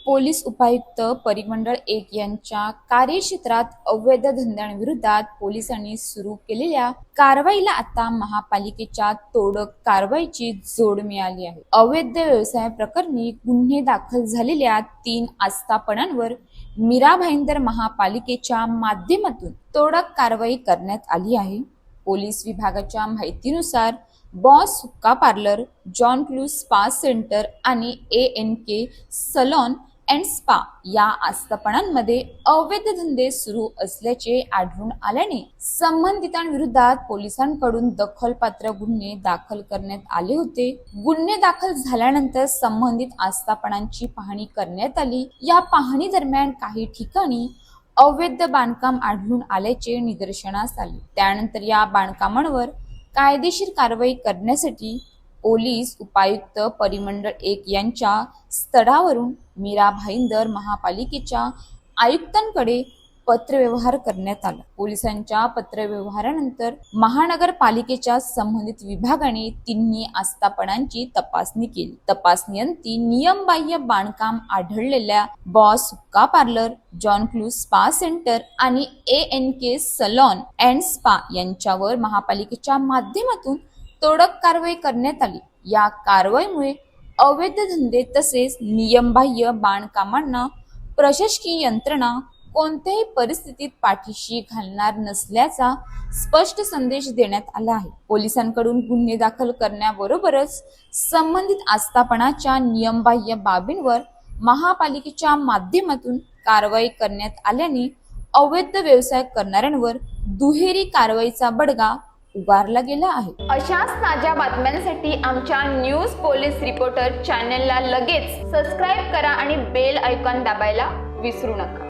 Police उपायुक्त परिमंडळ 1 यांच्या कार्यक्षेत्रात अवैध धंद्यांविरोधात पोलिसांनी सुरू केलेल्या कारवाईला आता महापालिकेच्या तोडक कारवाईची जोड मिळाली आहे। अवैध व्यवसाय प्रकरणी गुन्हे दाखल झालेल्या 3 आस्थापनांवर मीरा भाईंदर महापालिकेच्या माध्यमातून तोडक कारवाई करण्यात आली आहे। पोलीस विभागाच्या माहितीनुसार बॉस हुक्का parlour, John clues spa centre आणि ANK सलॉन अँड स्पा या आस्थापनांमध्ये अवैध धंदे सुरू असल्याचे आढळून आल्याने संबंधितांविरोधात पोलिसांकडून दखलपात्र गुन्हे दाखल करण्यात आले होते। गुन्हे दाखल झाल्यानंतर संबंधित आस्थापनांची पाहणी करण्यात आली। या पाहणी दरम्यान काही ठिकाणी अवैध बांधकाम आढळून आल्याचे निदर्शनास आले। त्यानंतर या बांधकामांवर कायदेशीर कारवाई करण्यासाठी पोलीस उपायुक्त परिमंडळ 1 यांच्या स्तरावरून मीरा भाईंदर महापालिकेच्या आयुक्तांकडे पत्रव्यवहार करण्यात आला। पोलिसांच्या पत्रव्यवहारानंतर महानगरपालिकेच्या संबंधित विभागाने तिन्ही आस्थापनांची तपासणी केली। तपासणीअंती नियमबाह्य बांधकाम आढळलेल्या बॉस हुक्का parlour, John clues spa centre आणि ANK सलॉन अँड स्पा यांच्यावर महापालिकेच्या माध्यमातून तोडक कारवाई करण्यात आली। या कारवाईमुळे अवैध धंदे तसेच नियमबाह्य बांधकामांना प्रशासकीय यंत्रणा कोणत्याही परिस्थितीत पाठीशी घालणार नसल्याचा स्पष्ट संदेश देण्यात आला आहे। पोलिसांकडून गुन्हे दाखल करण्याबरोबरच संबंधित आस्थापनाच्या नियमबाह्य बाबींवर महापालिकेच्या माध्यमातून कारवाई करण्यात आल्याने अवैध व्यवसाय करणाऱ्यांवर दुहेरी कारवाईचा बडगा उगारला गेला आहे। अशाच ताज्या बातम्यांसाठी आमच्या न्यूज पोलीस रिपोर्टर चॅनलला लगेच सबस्क्राईब करा आणि बेल आयकॉन दाबायला विसरू नका।